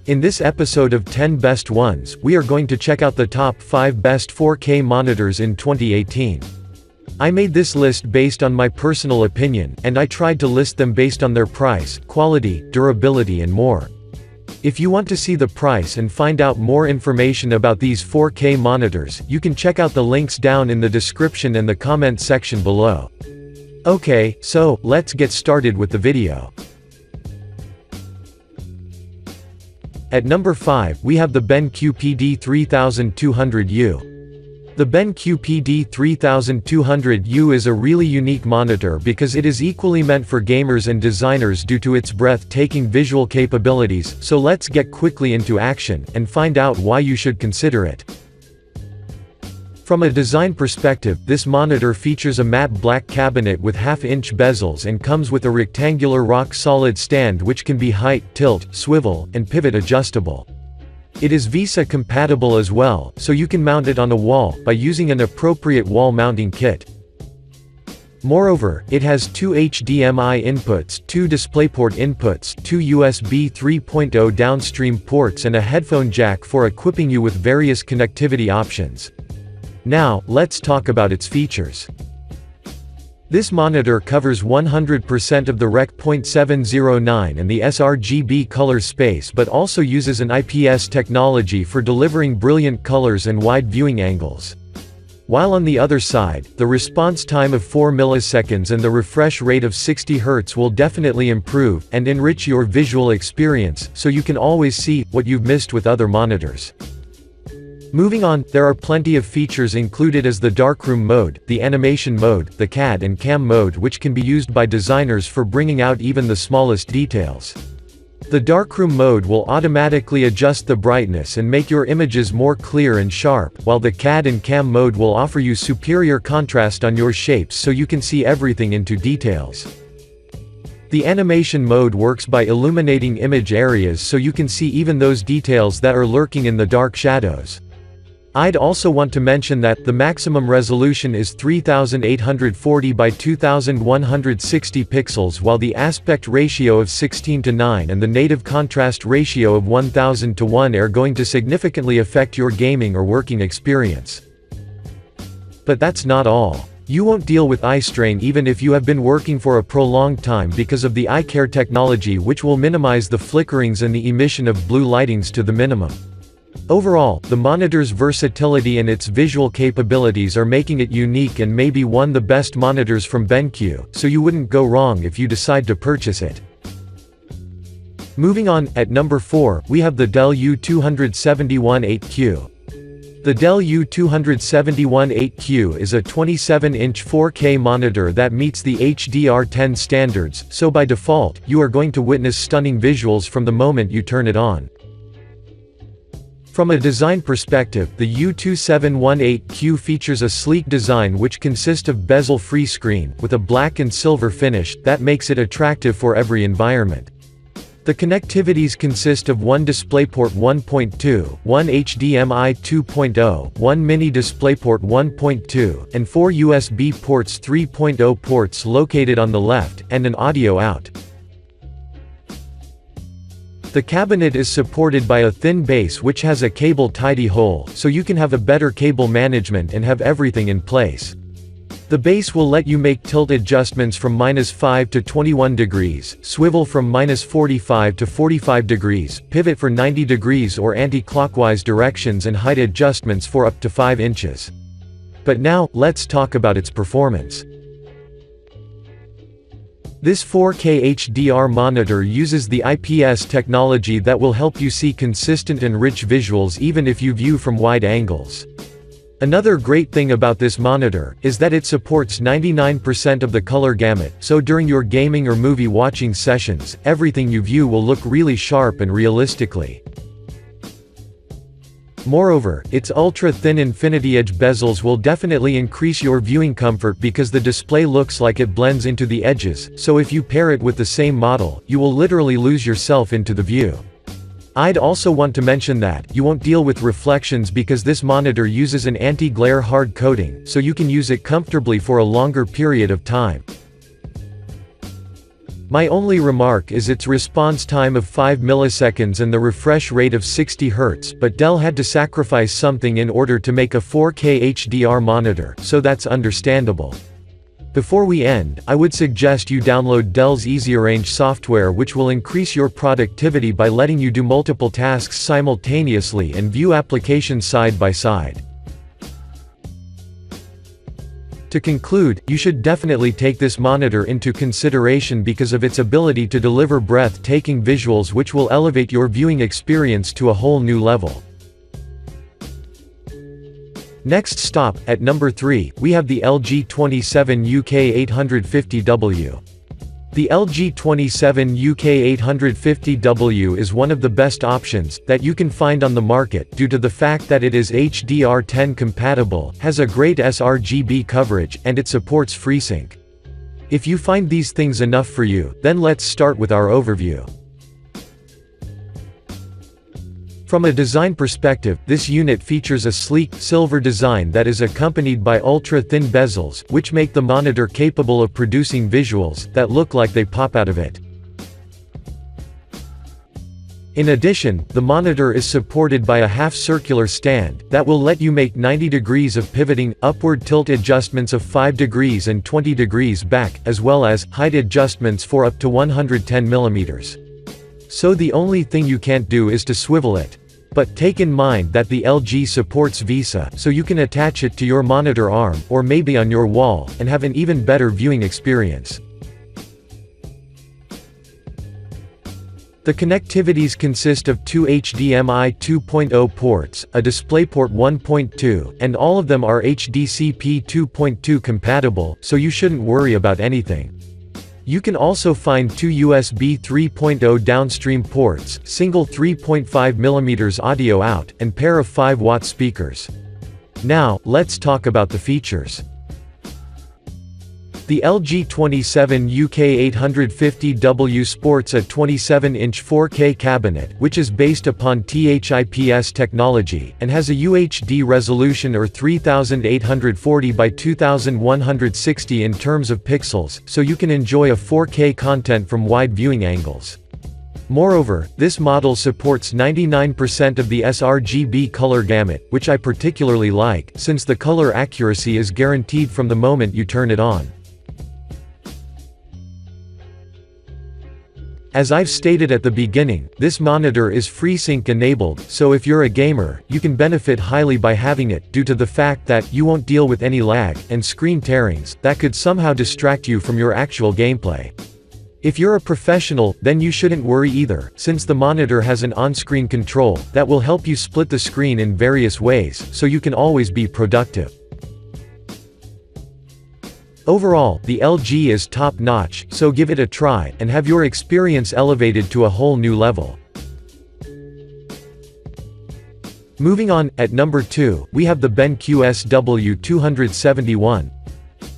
In this episode of 10 Best Ones, we are going to check out the top 5 best 4K monitors in 2018. I made this list based on my personal opinion, and I tried to list them based on their price, quality, durability and more. If you want to see the price and find out more information about these 4K monitors, you can check out the links down in the description and the comment section below. Okay, so, let's get started with the video. At number 5, we have the BenQ PD3200U. The BenQ PD3200U is a really unique monitor because it is equally meant for gamers and designers due to its breathtaking visual capabilities, so let's get quickly into action, and find out why you should consider it. From a design perspective, this monitor features a matte black cabinet with half-inch bezels and comes with a rectangular rock-solid stand which can be height, tilt, swivel, and pivot adjustable. It is VESA compatible as well, so you can mount it on a wall by using an appropriate wall mounting kit. Moreover, it has 2 HDMI inputs, 2 DisplayPort inputs, 2 USB 3.0 downstream ports and a headphone jack for equipping you with various connectivity options. Now, let's talk about its features. This monitor covers 100% of the Rec. .709 and the sRGB color space but also uses an IPS technology for delivering brilliant colors and wide viewing angles. While on the other side, the response time of 4 milliseconds and the refresh rate of 60 Hz will definitely improve and enrich your visual experience, so you can always see what you've missed with other monitors. Moving on, there are plenty of features included as the darkroom mode, the animation mode, the CAD and CAM mode which can be used by designers for bringing out even the smallest details. The darkroom mode will automatically adjust the brightness and make your images more clear and sharp, while the CAD and CAM mode will offer you superior contrast on your shapes so you can see everything into details. The animation mode works by illuminating image areas so you can see even those details that are lurking in the dark shadows. I'd also want to mention that the maximum resolution is 3840 by 2160 pixels while the aspect ratio of 16:9 and the native contrast ratio of 1000:1 are going to significantly affect your gaming or working experience. But that's not all. You won't deal with eye strain even if you have been working for a prolonged time because of the iCare technology which will minimize the flickerings and the emission of blue lightings to the minimum. Overall, the monitor's versatility and its visual capabilities are making it unique and maybe one of the best monitors from BenQ, so you wouldn't go wrong if you decide to purchase it. Moving on, at number 4, we have the Dell U271-8Q. The Dell U271-8Q is a 27-inch 4K monitor that meets the HDR10 standards, so by default, you are going to witness stunning visuals from the moment you turn it on. From a design perspective, the U271-8Q features a sleek design which consists of bezel-free screen, with a black and silver finish, that makes it attractive for every environment. The connectivities consist of one DisplayPort 1.2, one HDMI 2.0, one mini DisplayPort 1.2, and 4 USB ports 3.0 ports located on the left, and an audio out. The cabinet is supported by a thin base which has a cable tidy hole, so you can have a better cable management and have everything in place. The base will let you make tilt adjustments from -5 to 21 degrees, swivel from -45 to 45 degrees, pivot for 90 degrees or anti-clockwise directions and height adjustments for up to 5 inches. But now, let's talk about its performance. This 4K HDR monitor uses the IPS technology that will help you see consistent and rich visuals even if you view from wide angles. Another great thing about this monitor is that it supports 99% of the color gamut, so during your gaming or movie watching sessions, everything you view will look really sharp and realistically. Moreover, its ultra-thin infinity-edge bezels will definitely increase your viewing comfort because the display looks like it blends into the edges, so if you pair it with the same model, you will literally lose yourself into the view. I'd also want to mention that, you won't deal with reflections because this monitor uses an anti-glare hard coating, so you can use it comfortably for a longer period of time. My only remark is its response time of 5 milliseconds and the refresh rate of 60 Hz, but Dell had to sacrifice something in order to make a 4K HDR monitor, so that's understandable. Before we end, I would suggest you download Dell's EasyArrange software, which will increase your productivity by letting you do multiple tasks simultaneously and view applications side by side. To conclude, you should definitely take this monitor into consideration because of its ability to deliver breathtaking visuals which will elevate your viewing experience to a whole new level. Next stop, at number 3, we have the LG 27 UK850W. The LG 27 UK850W is one of the best options that you can find on the market due to the fact that it is HDR10 compatible, has a great sRGB coverage, and it supports FreeSync. If you find these things enough for you, then let's start with our overview. From a design perspective, this unit features a sleek, silver design that is accompanied by ultra-thin bezels, which make the monitor capable of producing visuals that look like they pop out of it. In addition, the monitor is supported by a half-circular stand that will let you make 90 degrees of pivoting, upward tilt adjustments of 5 degrees and 20 degrees back, as well as height adjustments for up to 110 mm. So the only thing you can't do is to swivel it. But take in mind that the LG supports VESA, so you can attach it to your monitor arm, or maybe on your wall, and have an even better viewing experience. The connectivities consist of two HDMI 2.0 ports, a DisplayPort 1.2, and all of them are HDCP 2.2 compatible, so you shouldn't worry about anything. You can also find two USB 3.0 downstream ports, single 3.5mm audio out, and pair of 5-watt speakers. Now, let's talk about the features. The LG 27 UK850W sports a 27-inch 4K cabinet, which is based upon THIPS technology, and has a UHD resolution or 3840 by 2160 in terms of pixels, so you can enjoy a 4K content from wide viewing angles. Moreover, this model supports 99% of the sRGB color gamut, which I particularly like, since the color accuracy is guaranteed from the moment you turn it on. As I've stated at the beginning, this monitor is FreeSync enabled, so if you're a gamer, you can benefit highly by having it, due to the fact that you won't deal with any lag and screen tearings that could somehow distract you from your actual gameplay. If you're a professional, then you shouldn't worry either, since the monitor has an on-screen control that will help you split the screen in various ways, so you can always be productive. Overall, the LG is top-notch, so give it a try, and have your experience elevated to a whole new level. Moving on, at number 2, we have the BenQ SW271.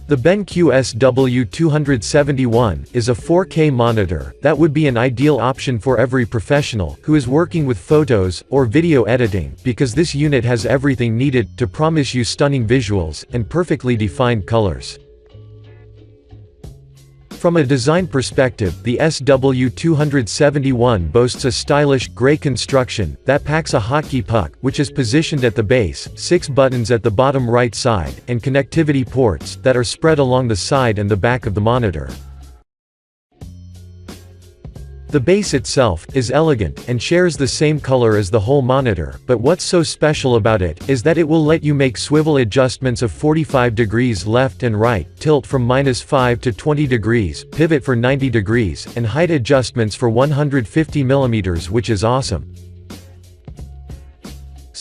The BenQ SW271 is a 4K monitor that would be an ideal option for every professional who is working with photos or video editing, because this unit has everything needed to promise you stunning visuals and perfectly defined colors. From a design perspective, the SW271 boasts a stylish, gray construction that packs a hotkey puck, which is positioned at the base, 6 buttons at the bottom right side, and connectivity ports that are spread along the side and the back of the monitor. The base itself is elegant and shares the same color as the whole monitor, but what's so special about it is that it will let you make swivel adjustments of 45 degrees left and right, tilt from -5 to 20 degrees, pivot for 90 degrees, and height adjustments for 150 mm, which is awesome.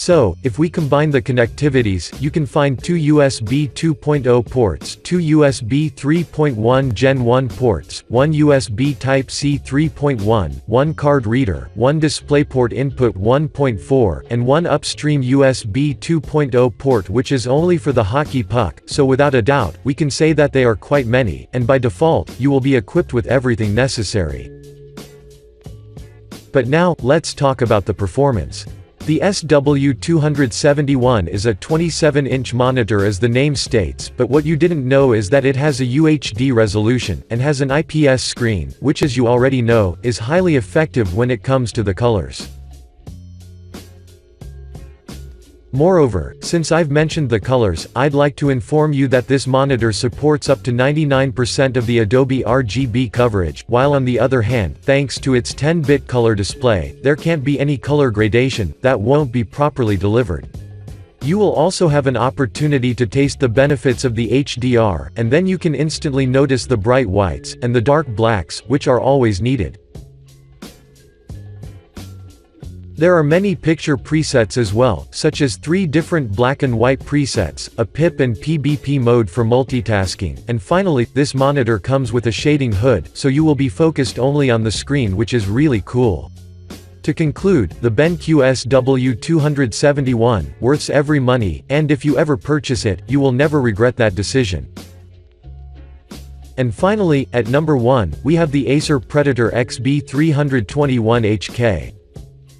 So, if we combine the connectivities, you can find two USB 2.0 ports, two USB 3.1 Gen 1 ports, one USB Type-C 3.1, one card reader, one DisplayPort input 1.4, and one upstream USB 2.0 port, which is only for the hotkey puck, so without a doubt, we can say that they are quite many, and by default, you will be equipped with everything necessary. But now, let's talk about the performance. The SW271 is a 27-inch monitor as the name states, but what you didn't know is that it has a UHD resolution, and has an IPS screen, which as you already know, is highly effective when it comes to the colors. Moreover, since I've mentioned the colors, I'd like to inform you that this monitor supports up to 99% of the Adobe RGB coverage, while on the other hand, thanks to its 10-bit color display, there can't be any color gradation that won't be properly delivered. You will also have an opportunity to taste the benefits of the HDR, and then you can instantly notice the bright whites, and the dark blacks, which are always needed. There are many picture presets as well, such as 3 different black and white presets, a PIP and PBP mode for multitasking, and finally, this monitor comes with a shading hood, so you will be focused only on the screen, which is really cool. To conclude, the BenQ SW271, worth every money, and if you ever purchase it, you will never regret that decision. And finally, at number 1, we have the Acer Predator XB321HK.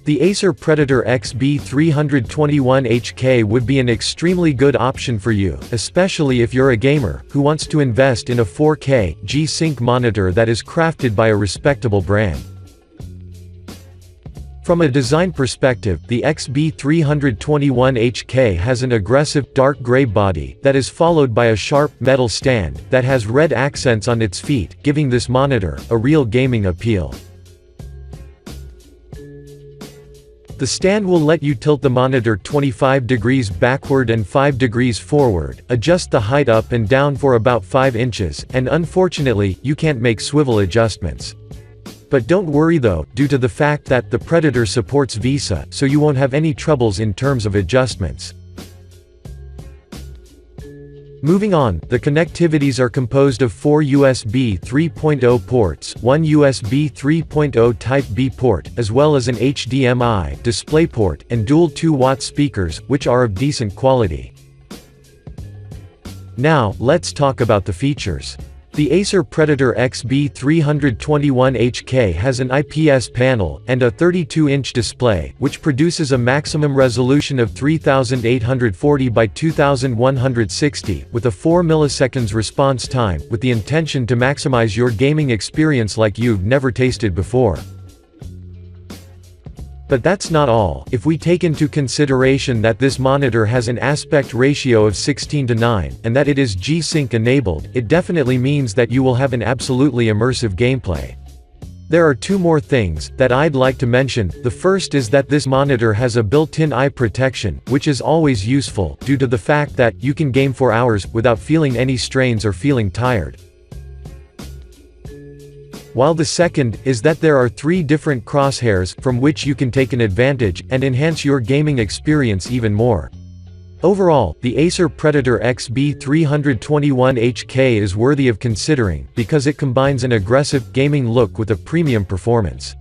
The Acer Predator XB321HK would be an extremely good option for you, especially if you're a gamer, who wants to invest in a 4K, G-Sync monitor that is crafted by a respectable brand. From a design perspective, the XB321HK has an aggressive, dark gray body, that is followed by a sharp, metal stand, that has red accents on its feet, giving this monitor a real gaming appeal. The stand will let you tilt the monitor 25 degrees backward and 5 degrees forward, adjust the height up and down for about 5 inches, and unfortunately, you can't make swivel adjustments. But don't worry though, due to the fact that the Predator supports VESA, so you won't have any troubles in terms of adjustments. Moving on, the connectivities are composed of 4 USB 3.0 ports, 1 USB 3.0 Type-B port, as well as an HDMI DisplayPort, and dual 2-watt speakers, which are of decent quality. Now, let's talk about the features. The Acer Predator XB321HK has an IPS panel, and a 32-inch display, which produces a maximum resolution of 3840 by 2160, with a 4 milliseconds response time, with the intention to maximize your gaming experience like you've never tasted before. But that's not all. If we take into consideration that this monitor has an aspect ratio of 16:9, and that it is G-Sync enabled, it definitely means that you will have an absolutely immersive gameplay. There are 2 more things that I'd like to mention. The first is that this monitor has a built-in eye protection, which is always useful, due to the fact that you can game for hours without feeling any strains or feeling tired. While the second is that there are 3 different crosshairs, from which you can take an advantage, and enhance your gaming experience even more. Overall, the Acer Predator XB321HK is worthy of considering, because it combines an aggressive, gaming look with a premium performance.